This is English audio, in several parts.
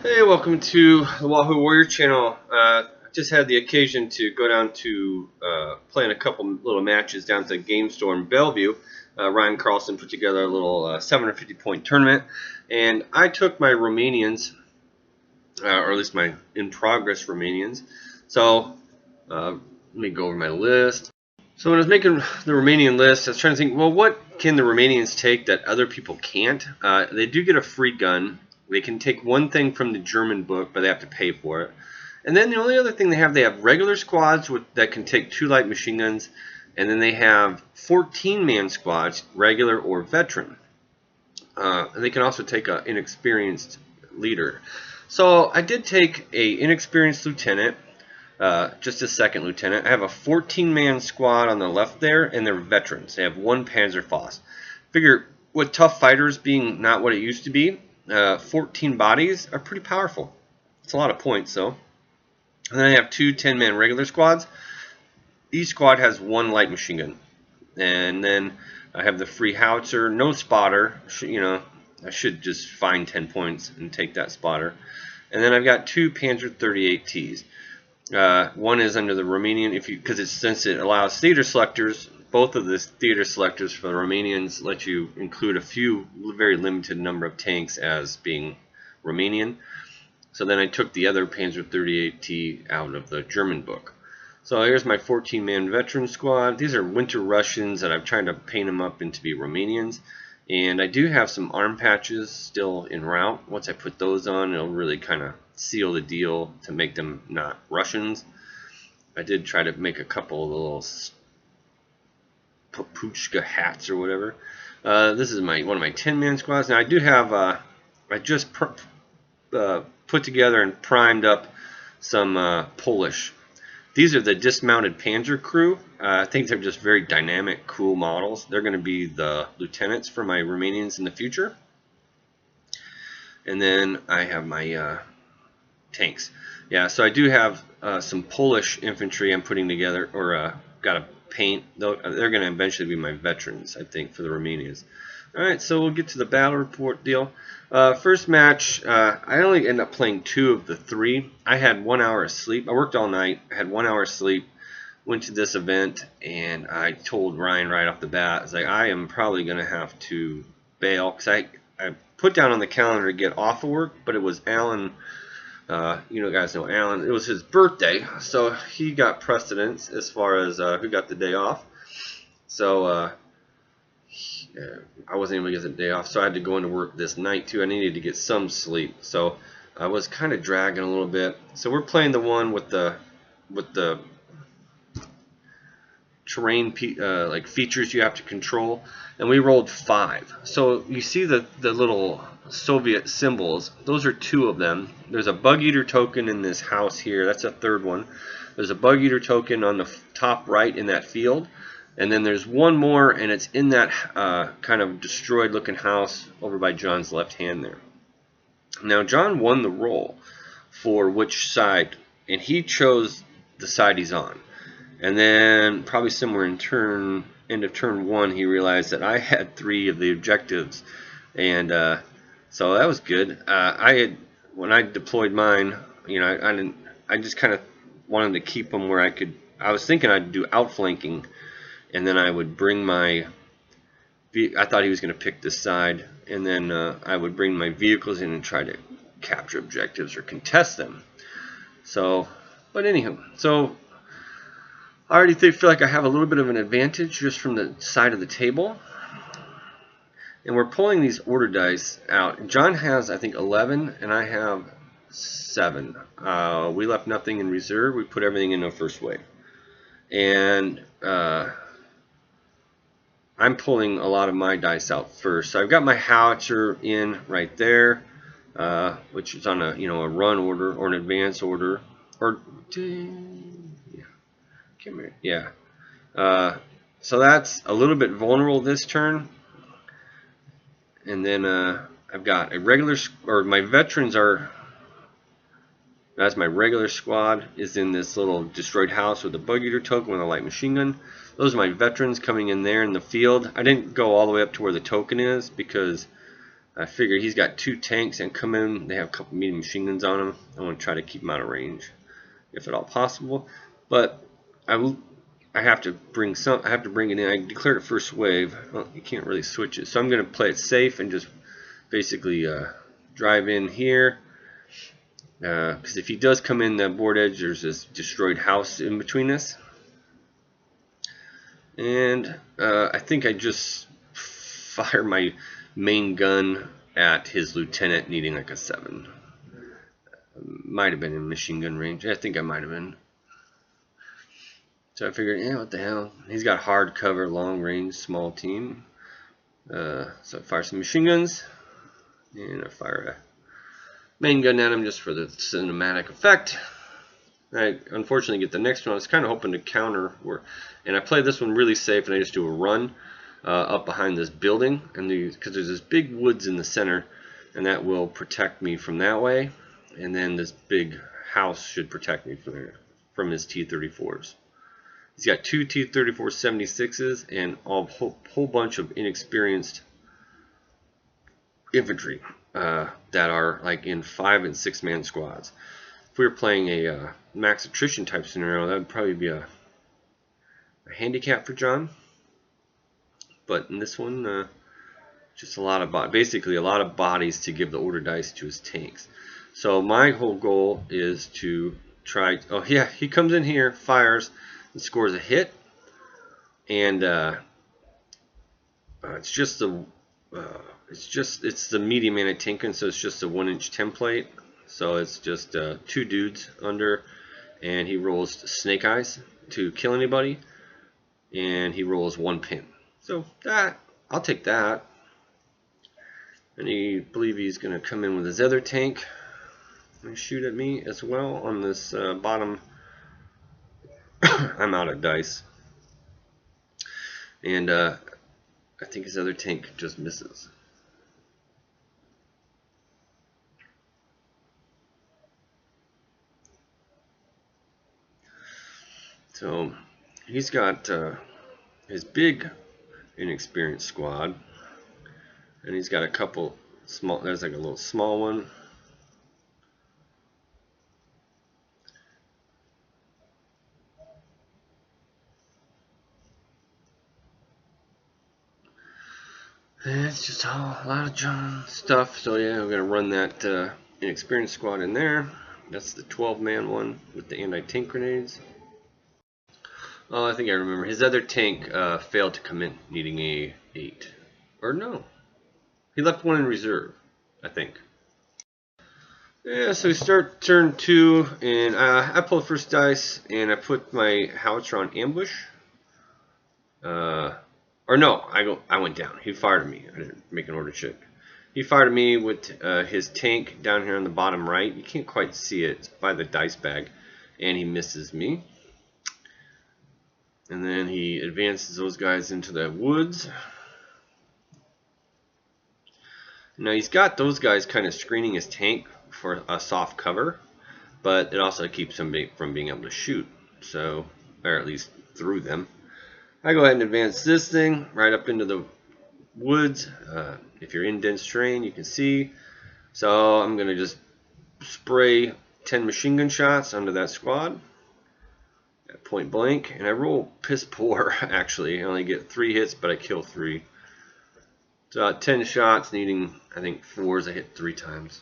Hey, welcome to the WahooWarrior channel. I just had the occasion to go down to play in a couple little matches down at the game store in Bellevue. Ryan Carlson put together a little 750-point tournament, and I took my Romanians, or at least my in-progress Romanians. So let me go over my list. So when I was making the Romanian list, I was trying to think, well, what can the Romanians take that other people can't? They do get a free gun. They can take one thing from the German book, but they have to pay for it. And then the only other thing they have regular squads that can take 2 light machine guns, and then they have 14-man squads, regular or veteran. And they can also take an inexperienced leader. So I did take an inexperienced lieutenant, just a second lieutenant. I have a 14-man squad on the left there, and they're veterans. They have 1 Panzerfaust. Figure, with tough fighters being not what it used to be, 14 bodies are pretty powerful. It's a lot of points, though. And then I have 2 10-man regular squads. Each squad has 1 light machine gun. And then I have the free howitzer, no spotter. I should just find 10 points and take that spotter. And then I've got 2 Panzer 38Ts. One is under the Romanian, since it allows theater selectors. Both of the theater selectors for the Romanians let you include a few very limited number of tanks as being Romanian. So then I took the other Panzer 38T out of the German book. So here's my 14-man veteran squad. These are winter Russians that I'm trying to paint them up into be Romanians. And I do have some arm patches still en route. Once I put those on, it'll really kind of seal the deal to make them not Russians. I did try to make a couple of little papuchka hats or whatever. This is one of my 10-man squads. Now I do have I just put together and primed up some Polish. These are the dismounted Panzer crew. I think they're just very dynamic, cool models. They're going to be the lieutenants for my Romanians in the future. And then I have my tanks. Yeah, so I do have some Polish infantry I'm putting together, or got to paint. They're going to eventually be my veterans, I think, for the Romanians. Alright, so we'll get to the battle report deal. First match, I only ended up playing 2 of the 3. I had 1 hour of sleep. I worked all night. I had 1 hour of sleep. Went to this event, and I told Ryan right off the bat, I was like, I am probably going to have to bail, because I put down on the calendar to get off of work, but it was Alan. You guys know Alan. It was his birthday, so he got precedence as far as who got the day off. So I wasn't able to get the day off, so I had to go into work this night too. I needed to get some sleep, so I was kind of dragging a little bit. So we're playing the one with the terrain like features you have to control, and we rolled 5. So you see the little Soviet symbols. Those are 2 of them. There's a bug eater token in this house here. That's a 3rd one. There's a bug eater token on the top right in that field. And then there's one more, and it's in that kind of destroyed looking house over by John's left hand there. Now John won the roll for which side, and he chose the side he's on. And then probably somewhere in end of turn 1, he realized that I had 3 of the objectives, and so that was good. When I deployed mine, I just kind of wanted to keep them where I was thinking I'd do outflanking. And then I would bring I thought he was going to pick this side, and then I would bring my vehicles in and try to capture objectives or contest them. So, but anywho, so I already feel like I have a little bit of an advantage just from the side of the table. And we're pulling these order dice out. John has, I think, 11, and I have 7. We left nothing in reserve. We put everything in the first wave. And I'm pulling a lot of my dice out first. So I've got my howitzer in right there, which is on a run order or an advance order, or yeah, come here, yeah. So that's a little bit vulnerable this turn. And then I've got a regular, or my veterans are. That's my regular squad is in this little destroyed house with a bug eater token with a light machine gun. Those are my veterans coming in there in the field. I didn't go all the way up to where the token is because I figured he's got 2 tanks and come in. They have a couple medium machine guns on them. I want to try to keep them out of range, if at all possible. But I have to bring some. I have to bring it in. I declared a first wave. Well, you can't really switch it, so I'm going to play it safe and just basically drive in here. Because if he does come in the board edge, there's this destroyed house in between us. And I think I just fire my main gun at his lieutenant needing like a 7. Might have been in machine gun range. I think I might have been. So I figured, yeah, what the hell. He's got hard cover, long range, small team. So I fire some machine guns. And I fire a main gun at him just for the cinematic effect. I unfortunately get the next one. I was kind of hoping to counter, and I play this one really safe, and I just do a run up behind this building, and because there's this big woods in the center, and that will protect me from that way, and then this big house should protect me from his T-34s. He's got 2 T-34 76s and a whole bunch of inexperienced infantry that are like in 5- and 6-man squads. If we were playing a max attrition type scenario, that would probably be a handicap for John. But in this one, just a lot of basically a lot of bodies to give the order dice to his tanks. So my whole goal is to try. Oh yeah, he comes in here, fires, and scores a hit, and it's just the it's the medium anti-tank gun, so it's just a 1-inch template. So it's just 2 dudes under, and he rolls snake eyes to kill anybody, and he rolls 1 pin. So that, I'll take that. And I believe he's going to come in with his other tank and shoot at me as well on this bottom. I'm out of dice. And I think his other tank just misses. So he's got his big inexperienced squad, and he's got a couple small. There's like a little small one. And it's just a lot of John stuff. So yeah, we're gonna run that inexperienced squad in there. That's the 12-man one with the anti-tank grenades. Oh, I think I remember. His other tank failed to come in, needing a 8. Or no. He left one in reserve, I think. Yeah, so we start turn 2, and I pull the first dice, and I put my howitzer on ambush. Or no, I went down. He fired at me. I didn't make an order check. He fired at me with his tank down here on the bottom right. You can't quite see it. It's by the dice bag. And he misses me. And then he advances those guys into the woods. Now he's got those guys kind of screening his tank for a soft cover, but it also keeps him from being able to shoot, so, or at least through them. I go ahead and advance this thing right up into the woods. If you're in dense terrain, you can see. So I'm going to just spray 10 machine gun shots onto that squad. Point blank, and I roll piss poor. Actually, I only get 3 hits, but I kill 3. So 10 shots, needing I think 4s. I hit 3 times.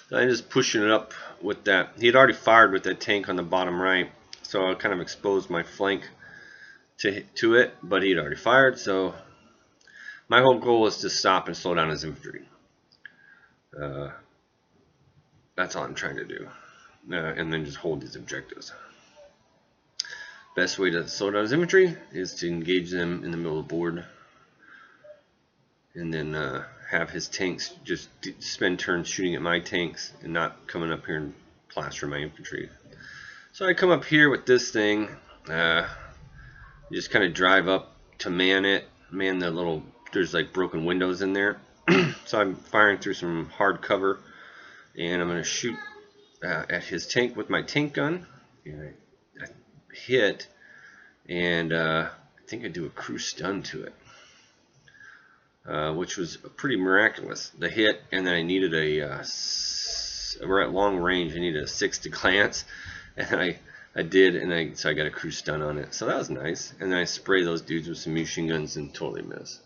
So I'm just pushing it up with that. He had already fired with that tank on the bottom right, so I kind of exposed my flank to it, but he had already fired. So my whole goal is to stop and slow down his infantry. That's all I'm trying to do, and then just hold these objectives. Best way to slow down his infantry is to engage them in the middle of the board, and then have his tanks just spend turns shooting at my tanks and not coming up here and plaster my infantry. So I come up here with this thing, just kind of drive up to man the little, there's like broken windows in there. So I'm firing through some hard cover, and I'm going to shoot at his tank with my tank gun. And I hit, and I think I do a crew stun to it, which was pretty miraculous. The hit, and then I needed we're at long range. I needed a 6 to glance, and I did, and so I got a crew stun on it. So that was nice. And then I spray those dudes with some machine guns and totally miss.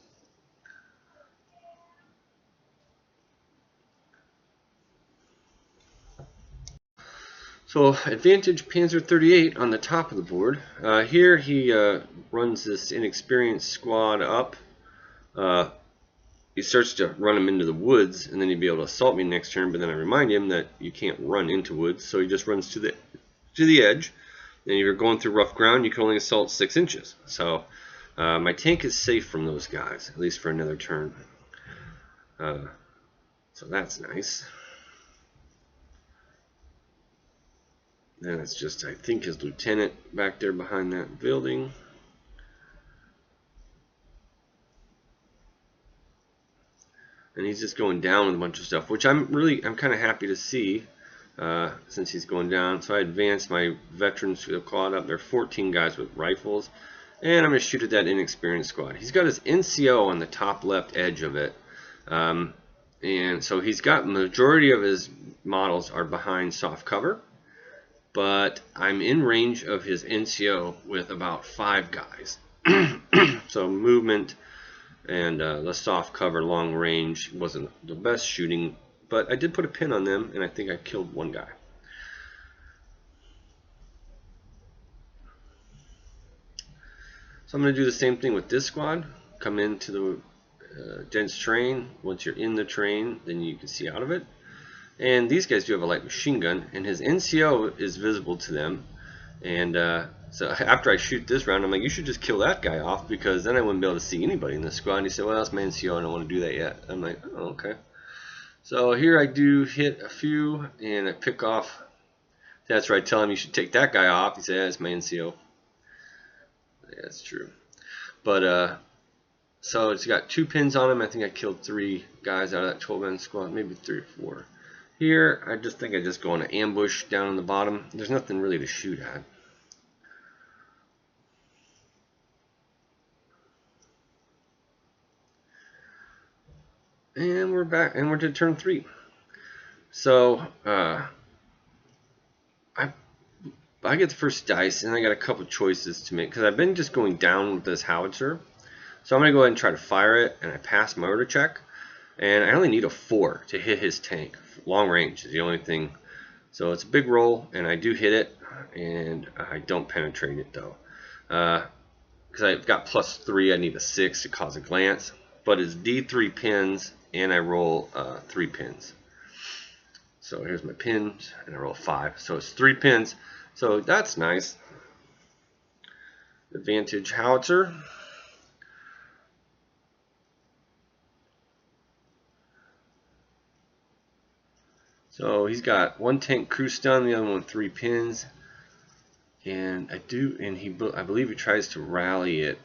So advantage Panzer 38 on the top of the board. Here he runs this inexperienced squad up. He starts to run him into the woods, and then he'd be able to assault me next turn. But then I remind him that you can't run into woods, so he just runs to the edge. And if you're going through rough ground, you can only assault 6 inches. So my tank is safe from those guys, at least for another turn. So that's nice. Then it's just, I think, his lieutenant back there behind that building. And he's just going down with a bunch of stuff, which I'm kind of happy to see, since he's going down. So I advanced my veterans to the quad up. There are 14 guys with rifles, and I'm going to shoot at that inexperienced squad. He's got his NCO on the top left edge of it, and so he's got majority of his models are behind soft cover. But I'm in range of his NCO with about 5 guys. So movement and the soft cover long range wasn't the best shooting, but I did put a pin on them, and I think I killed 1 guy. So I'm going to do the same thing with this squad. Come into the dense terrain. Once you're in the terrain, then you can see out of it. And these guys do have a light machine gun, and his NCO is visible to them. And so after I shoot this round, I'm like, you should just kill that guy off, because then I wouldn't be able to see anybody in the squad. And he said, well, that's my NCO, I don't want to do that yet. I'm like, oh, okay. So here I do hit a few, and I pick off. That's right, I tell him you should take that guy off. He said, yeah, that's my NCO. Yeah, that's true. But so it's got 2 pins on him. I think I killed 3 guys out of that 12-man squad, maybe 3 or 4. Here, I think I just go on an ambush down on the bottom. There's nothing really to shoot at. And we're back, and we're to turn 3. So, I get the first dice, and I got a couple choices to make, because I've been just going down with this howitzer. So I'm going to go ahead and try to fire it, and I pass my order check. And I only need a 4 to hit his tank. Long range is the only thing. So it's a big roll, and I do hit it, and I don't penetrate it though. Because I've got +3, I need a 6 to cause a glance. But it's D3 pins, and I roll 3 pins. So here's my pins, and I roll 5. So it's 3 pins. So that's nice. Advantage howitzer. So he's got 1 tank crew stun, the other one 3 pins, and I believe he tries to rally it,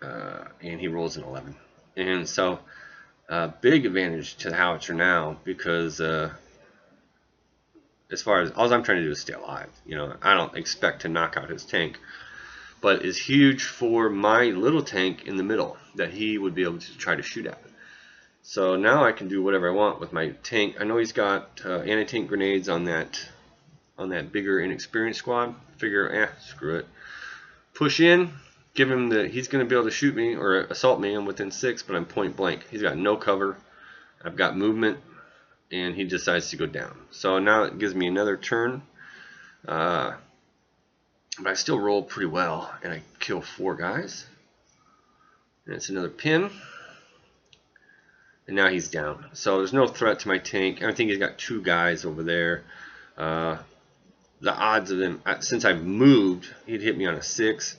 and he rolls an 11. And so big advantage to the howitzer now, because as far as all I'm trying to do is stay alive. You know, I don't expect to knock out his tank, but it's huge for my little tank in the middle that he would be able to try to shoot at. So now I can do whatever I want with my tank. I know he's got anti-tank grenades on that bigger inexperienced squad. Figure, screw it. Push in, give him he's going to be able to shoot me or assault me. I'm within 6, but I'm point blank. He's got no cover. I've got movement, and he decides to go down. So now it gives me another turn. But I still roll pretty well, and I kill 4 guys. And it's another pin. And now he's down. So there's no threat to my tank. I think he's got 2 guys over there. The odds of him, since I've moved, he'd hit me on a 6.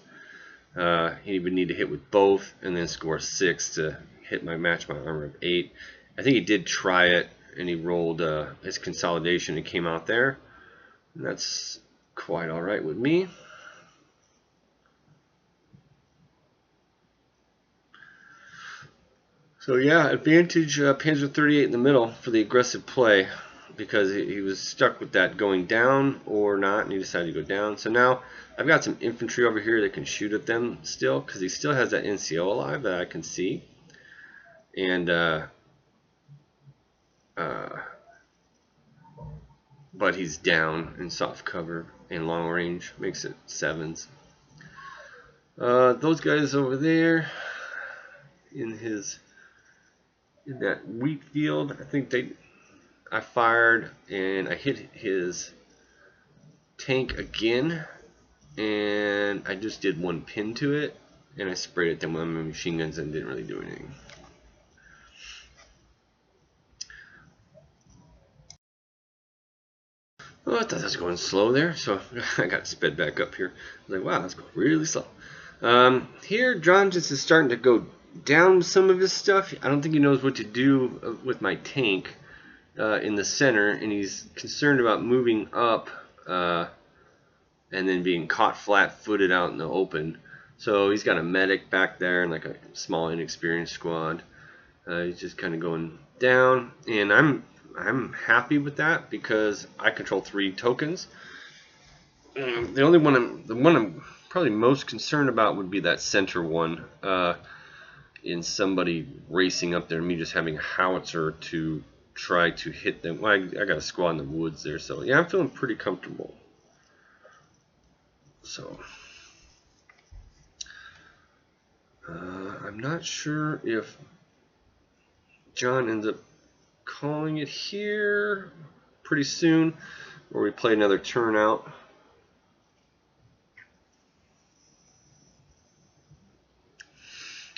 He would need to hit with both and then score 6 to match my armor of 8. I think he did try it, and he rolled his consolidation and came out there. And that's quite alright with me. So yeah, advantage Panzer 38 in the middle for the aggressive play. because he was stuck with that going down or not, and he decided to go down. So now I've got some infantry over here that can shoot at them still, because he still has that NCO alive that I can see. And but he's down in soft cover and long range, makes it 7s. Those guys over there in that wheat field, I think I fired and I hit his tank again, and I just did 1 pin to it, and I sprayed it then with my machine guns and didn't really do anything. Well, I thought that was going slow there, so I got sped back up here. I was like, wow, that's going really slow. Here, John just is starting to go down some of his stuff. I don't think he knows what to do with my tank in the center, and he's concerned about moving up and then being caught flat-footed out in the open. So he's got a medic back there and like a small inexperienced squad. He's just kind of going down, and I'm happy with that because I control 3 tokens. The one I'm probably most concerned about would be that center one, in somebody racing up there and me just having a howitzer to try to hit them. Well, I got a squad in the woods there, so yeah, I'm feeling pretty comfortable. So I'm not sure if John ends up calling it here pretty soon, or we play another turn out.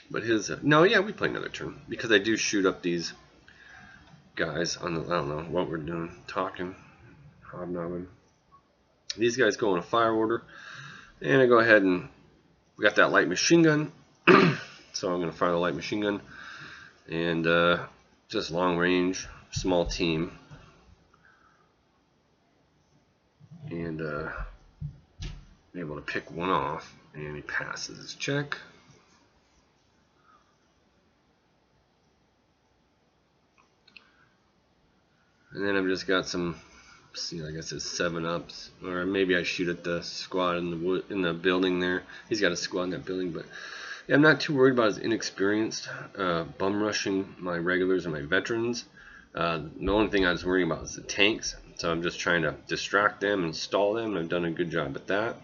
But his no, yeah, we play another turn because I do shoot up these guys on the, I don't know what we're doing, talking, hobnobbing. These guys go in a fire order, and I go ahead and we got that light machine gun, so I'm going to fire the light machine gun, and just long range, small team, and able to pick one off, and he passes his check. And then I've just got some, I guess it's 7-ups, or maybe I shoot at the squad in the building there. He's got a squad in that building, but yeah, I'm not too worried about his inexperienced bum rushing my regulars and my veterans. The only thing I was worrying about is the tanks, so I'm just trying to distract them and stall them, and I've done a good job at that.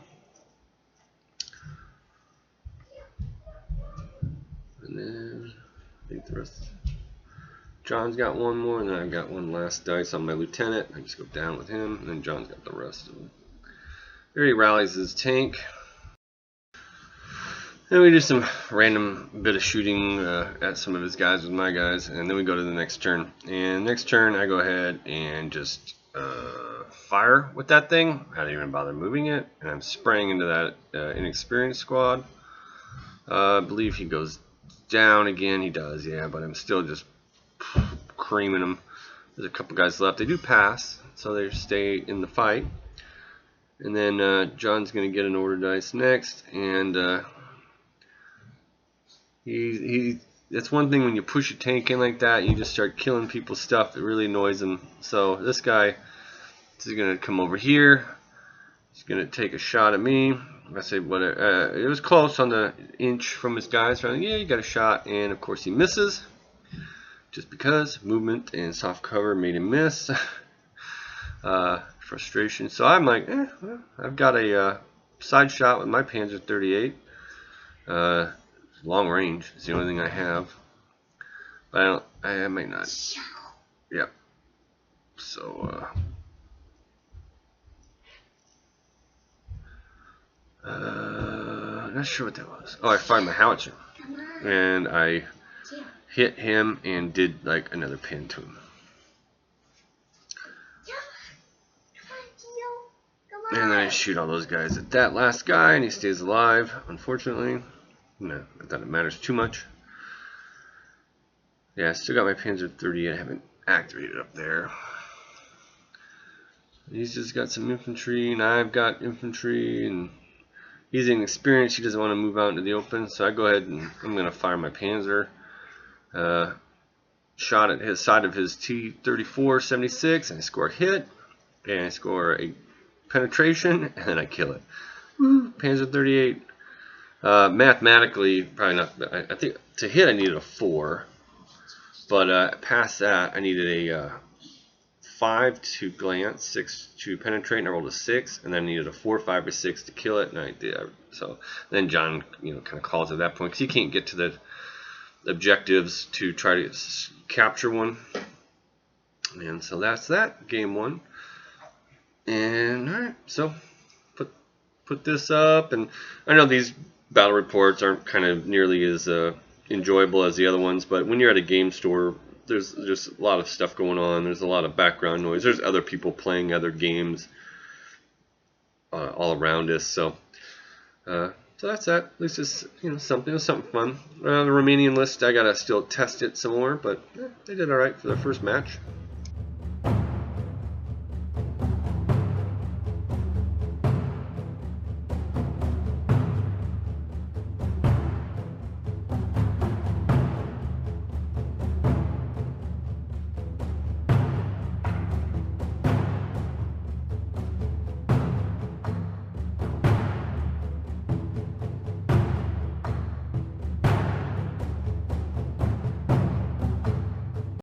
And then I think the rest. John's got one more, and then I've got one last dice on my lieutenant. I just go down with him, and then John's got the rest of them. Here he rallies his tank. Then we do some random bit of shooting at some of his guys with my guys, and then we go to the next turn. And next turn, I go ahead and just fire with that thing. I don't even bother moving it, and I'm spraying into that inexperienced squad. I believe he goes down again. He does, yeah, but I'm still just creaming them. There's a couple guys left. They do pass, so they stay in the fight. And then John's going to get an order dice next, and that's one thing when you push a tank in like that, you just start killing people's stuff. It really annoys them. So this guy is going to come over here. He's going to take a shot at me. I say, whatever. It was close on the inch from his guys. So yeah, you got a shot, and of course he misses. Just because movement and soft cover made him miss. Frustration. So I'm like, well, I've got a side shot with my Panzer 38. Long range is the only thing I have. But I might not. Yep. So not sure what that was. Oh, I fired my howitzer, and I hit him and did like another pin to him. And then I shoot all those guys at that last guy, and he stays alive, unfortunately. No, I thought it matters too much. Yeah, I still got my Panzer 38. I haven't activated up there. He's just got some infantry, and I've got infantry, and he's inexperienced. He doesn't want to move out into the open, so I go ahead and I'm going to fire my Panzer. shot at his side of his T-34-76, and I score a hit, and I score a penetration, and then I kill it. Woo, Panzer 38. Mathematically, probably not. I think to hit I needed a 4, but past that I needed a 5 to glance, 6 to penetrate, and I rolled a 6, and then I needed a 4, 5, or 6 to kill it, and I did. So then John, kind of calls at that point because he can't get to the objectives to try to capture one, and so that's that, game 1. And all right, so put this up, and I know these battle reports aren't kind of nearly as enjoyable as the other ones, but when you're at a game store, there's just a lot of stuff going on. There's a lot of background noise. There's other people playing other games all around us. So that's that. At least it's something fun. The Romanian list, I gotta still test it some more, but they did all right for their first match.